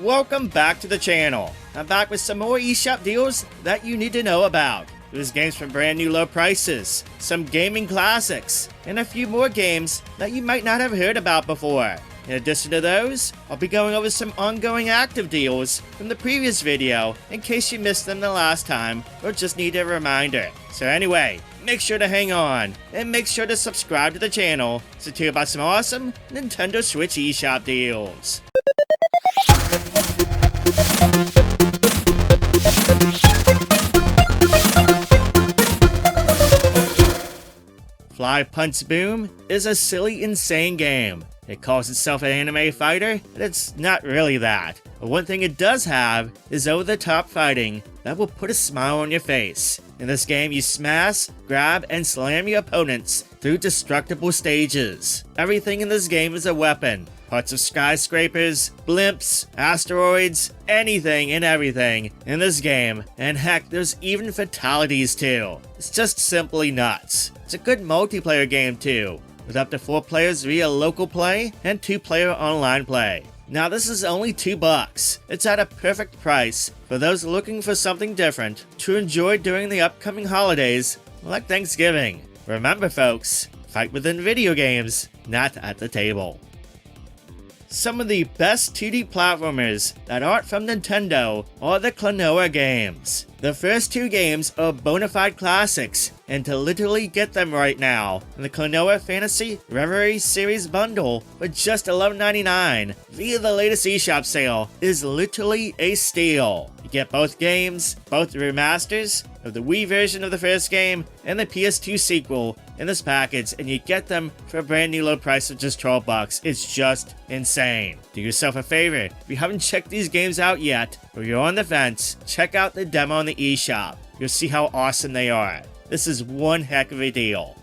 Welcome back to the channel. I'm back with some more eShop deals that you need to know about. There's games from brand new low prices, some gaming classics, and a few more games that you might not have heard about before. In addition to those, I'll be going over some ongoing active deals from the previous video in case you missed them the last time or just need a reminder. So anyway, make sure to hang on and make sure to subscribe to the channel to hear about some awesome Nintendo Switch eShop deals. Fly Punch Boom is a silly, insane game. It calls itself an anime fighter, but it's not really that. But one thing it does have is over-the-top fighting that will put a smile on your face. In this game, you smash, grab, and slam your opponents through destructible stages. Everything in this game is a weapon. Parts of skyscrapers, blimps, asteroids, anything and everything in this game. And heck, there's even fatalities too. It's just simply nuts. It's a good multiplayer game too, with up to 4 players via local play and 2-player online play. Now this is only $2. It's at a perfect price for those looking for something different to enjoy during the upcoming holidays like Thanksgiving. Remember folks, fight within video games, not at the table. Some of the best 2D platformers that aren't from Nintendo are the KLONOA games. The first 2 games are bona fide classics, and to literally get them right now, the KLONOA Phantasy Reverie series bundle for just $11.99 via the latest eShop sale is literally a steal. You get both games, both remasters of the Wii version of the first game and the PS2 sequel in this package, and you get them for a brand new low price of just $12. It's just insane. Do yourself a favor, if you haven't checked these games out yet, or you're on the fence, check out the demo on the eShop. You'll see how awesome they are. This is one heck of a deal.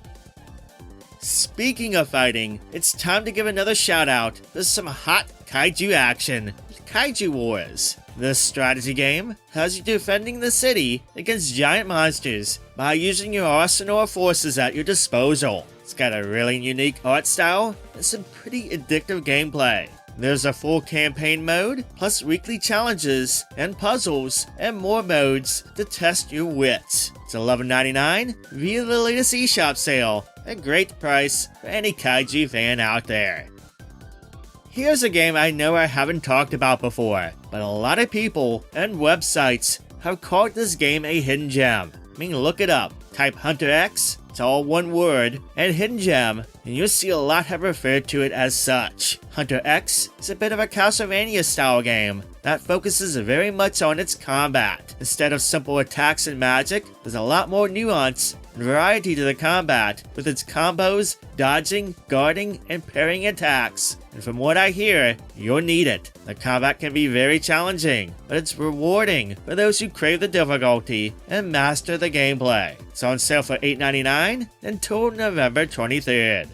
Speaking of fighting, it's time to give another shout out to some hot kaiju action with Kaiju Wars. This strategy game has you defending the city against giant monsters by using your arsenal of forces at your disposal. It's got a really unique art style and some pretty addictive gameplay. There's a full campaign mode, plus weekly challenges and puzzles and more modes to test your wits. It's $11.99 via the latest eShop sale. A great price for any kaiju fan out there. Here's a game I know I haven't talked about before, but a lot of people and websites have called this game a hidden gem. I mean, look it up. Type HunterX, it's all one word, and hidden gem, and you'll see a lot have referred to it as such. HunterX is a bit of a Castlevania style game that focuses very much on its combat. Instead of simple attacks and magic, there's a lot more nuance and variety to the combat, with its combos, dodging, guarding, and parrying attacks. And from what I hear, you'll need it. The combat can be very challenging, but it's rewarding for those who crave the difficulty and master the gameplay. It's on sale for $8.99 until November 23rd.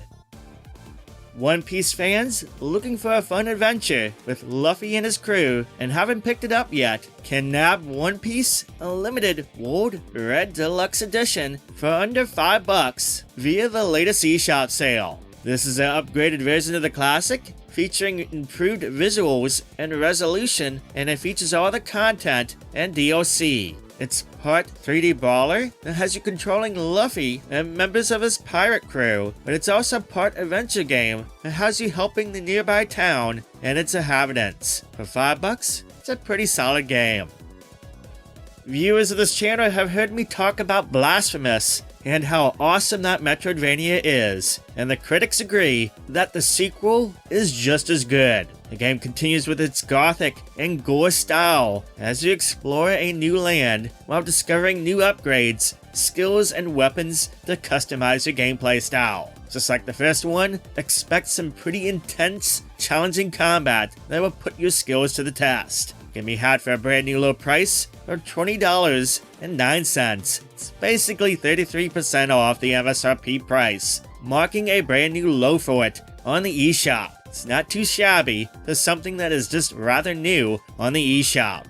One Piece fans looking for a fun adventure with Luffy and his crew and haven't picked it up yet can nab One Piece Unlimited World Red Deluxe Edition for under $5 via the latest eShop sale. This is an upgraded version of the classic, featuring improved visuals and resolution, and it features all the content and DLC. It's part 3D brawler that has you controlling Luffy and members of his pirate crew, but it's also part adventure game that has you helping the nearby town and its inhabitants. For $5, it's a pretty solid game. Viewers of this channel have heard me talk about Blasphemous and how awesome that Metroidvania is, and the critics agree that the sequel is just as good. The game continues with its gothic and gore style as you explore a new land while discovering new upgrades, skills, and weapons to customize your gameplay style. Just like the first one, expect some pretty intense, challenging combat that will put your skills to the test. It can be had for a brand new low price of $20.09. It's basically 33% off the MSRP price, marking a brand new low for it on the eShop. It's not too shabby for something that is just rather new on the eShop.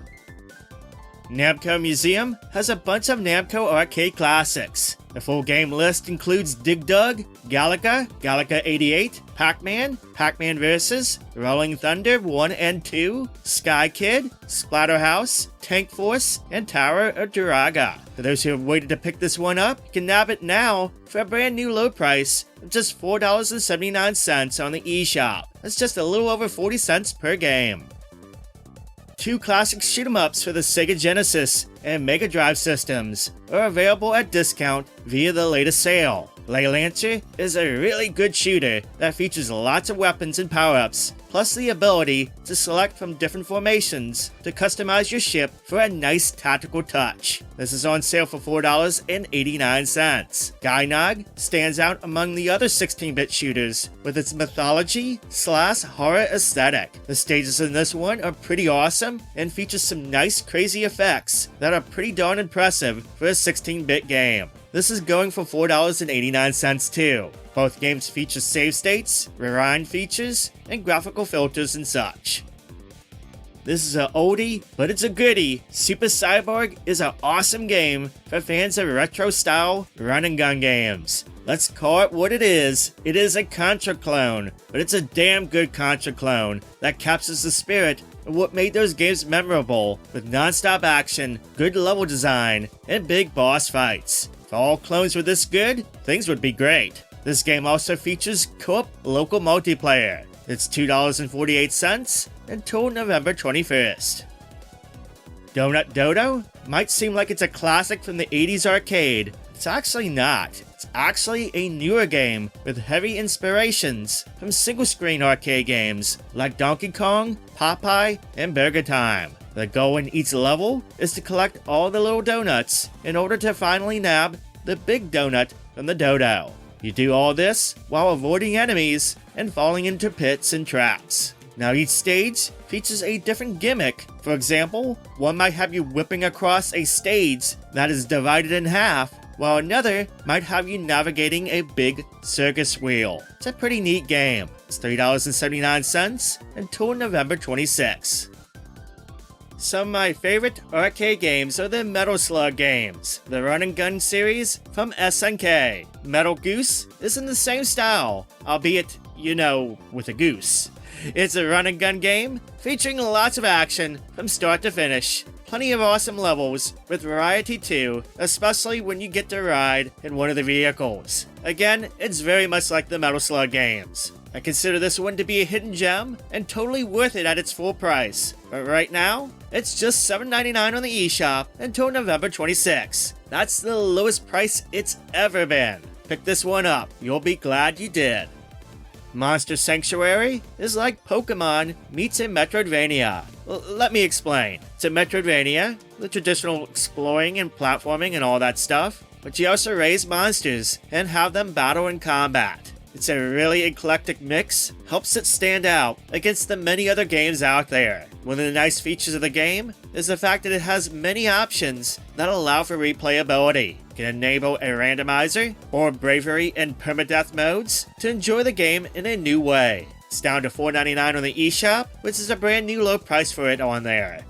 NAMCO Museum has a bunch of NAMCO arcade classics. The full game list includes Dig Dug, Galaga, Galaga 88, Pac-Man, Pac-Man vs. Rolling Thunder 1 and 2, Sky Kid, Splatterhouse, Tank Force, and Tower of Duraga. For those who have waited to pick this one up, you can nab it now for a brand new low price of just $4.79 on the eShop. That's just a little over 40 cents per game. 2 classic shoot-em-ups for the Sega Genesis and Mega Drive systems are available at discount via the latest sale. Gleylancer is a really good shooter that features lots of weapons and power-ups, plus the ability to select from different formations to customize your ship for a nice tactical touch. This is on sale for $4.89. Gynoug stands out among the other 16-bit shooters with its mythology/horror aesthetic. The stages in this one are pretty awesome and feature some nice crazy effects that are pretty darn impressive for a 16-bit game. This is going for $4.89 too. Both games feature save states, rewind features, and graphical filters and such. This is a oldie, but it's a goodie. Super Cyborg is an awesome game for fans of retro-style run-and-gun games. Let's call it what it is. It is a Contra clone, but it's a damn good Contra clone that captures the spirit of what made those games memorable, with non-stop action, good level design, and big boss fights. If all clones were this good, things would be great. This game also features co-op local multiplayer. It's $2.48 until November 21st. Donut Dodo might seem like it's a classic from the 80s arcade. It's actually not. It's actually a newer game with heavy inspirations from single-screen arcade games like Donkey Kong, Popeye, and Burger Time. The goal in each level is to collect all the little donuts in order to finally nab the big donut from the Dodo. You do all this while avoiding enemies and falling into pits and traps. Now each stage features a different gimmick. For example, one might have you whipping across a stage that is divided in half, while another might have you navigating a big circus wheel. It's a pretty neat game. It's $3.79 until November 26. Some of my favorite arcade games are the Metal Slug games, the run and gun series from SNK. Metal Goose is in the same style, albeit, with a goose. It's a run and gun game featuring lots of action from start to finish. Plenty of awesome levels with variety too, especially when you get to ride in one of the vehicles. Again, it's very much like the Metal Slug games. I consider this one to be a hidden gem and totally worth it at its full price. But right now, it's just $7.99 on the eShop until November 26. That's the lowest price it's ever been. Pick this one up. You'll be glad you did. Monster Sanctuary is like Pokemon meets a Metroidvania. Let me explain. It's a Metroidvania, the traditional exploring and platforming and all that stuff, but you also raise monsters and have them battle in combat. It's a really eclectic mix, helps it stand out against the many other games out there. One of the nice features of the game is the fact that it has many options that allow for replayability. You can enable a randomizer or bravery and permadeath modes to enjoy the game in a new way. It's down to $4.99 on the eShop, which is a brand new low price for it on there.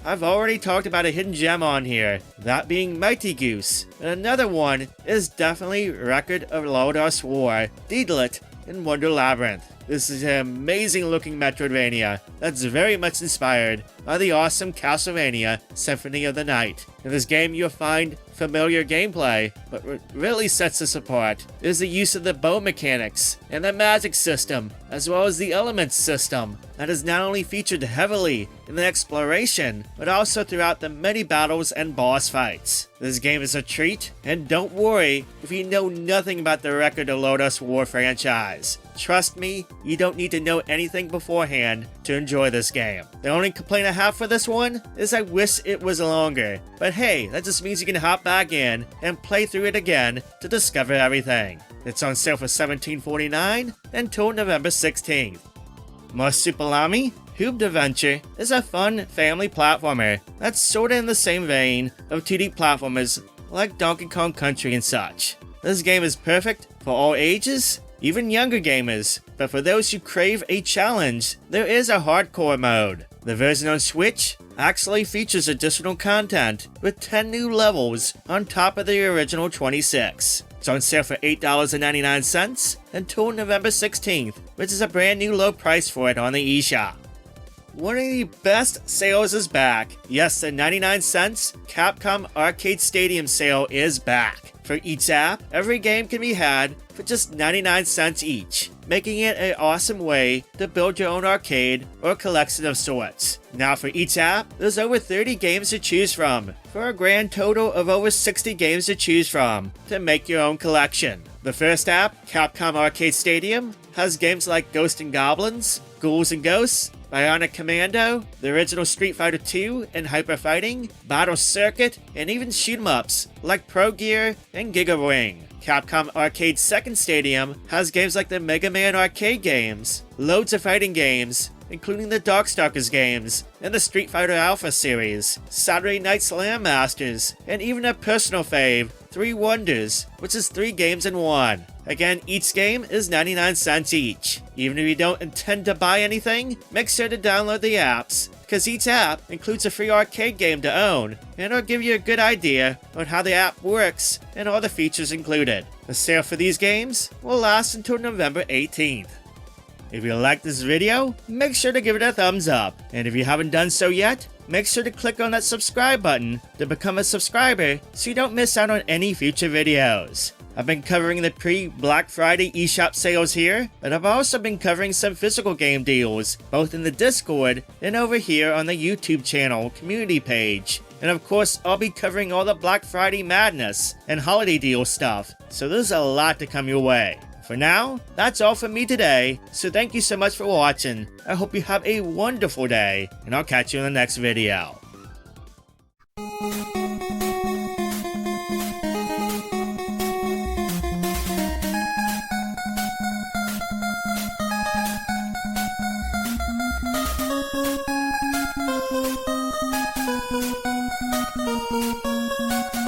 I've already talked about a hidden gem on here, that being Mighty Goose, and another one is definitely Record of Lodoss War-Deedlit in Wonder Labyrinth. This is an amazing looking Metroidvania that's very much inspired by the awesome Castlevania Symphony of the Night. In this game you'll find familiar gameplay, but what really sets this apart is the use of the bow mechanics and the magic system, as well as the elements system that is not only featured heavily in the exploration, but also throughout the many battles and boss fights. This game is a treat, and don't worry if you know nothing about the Record of Lodoss War franchise. Trust me, you don't need to know anything beforehand to enjoy this game. The only complaint I have for this one is I wish it was longer, but hey, that just means you can hop back in and play through it again to discover everything. It's on sale for $17.49 until November 16th. MARSUPILAMI HOOBADVENTURE is a fun family platformer that's sorta in the same vein of 2D platformers like Donkey Kong Country and such. This game is perfect for all ages, even younger gamers, but for those who crave a challenge, there is a hardcore mode. The version on Switch actually features additional content with 10 new levels on top of the original 26. It's on sale for $8.99 until November 16th, which is a brand new low price for it on the eShop. One of the best sales is back. Yes, the 99 cents Capcom Arcade Stadium sale is back. For each app, every game can be had for just 99 cents each, making it an awesome way to build your own arcade or collection of sorts. Now for each app, there's over 30 games to choose from, for a grand total of over 60 games to choose from to make your own collection. The first app, Capcom Arcade Stadium, has games like Ghosts and Goblins, Ghouls and Ghosts, Bionic Commando, the original Street Fighter II and Hyper Fighting, Battle Circuit, and even shoot-em-ups like Pro Gear and Giga Wing. Capcom Arcade Second Stadium has games like the Mega Man arcade games, loads of fighting games, including the Darkstalkers games and the Street Fighter Alpha series, Saturday Night Slam Masters, and even a personal fave, 3 Wonders, which is 3 games in 1. Again, each game is 99 cents each. Even if you don't intend to buy anything, make sure to download the apps, because each app includes a free arcade game to own, and it'll give you a good idea on how the app works and all the features included. The sale for these games will last until November 18th. If you liked this video, make sure to give it a thumbs up, and if you haven't done so yet, make sure to click on that subscribe button to become a subscriber so you don't miss out on any future videos. I've been covering the pre-Black Friday eShop sales here, but I've also been covering some physical game deals, both in the Discord and over here on the YouTube channel community page. And of course, I'll be covering all the Black Friday madness and holiday deal stuff, so there's a lot to come your way. For now, that's all from me today, so thank you so much for watching. I hope you have a wonderful day, and I'll catch you in the next video. Thank you.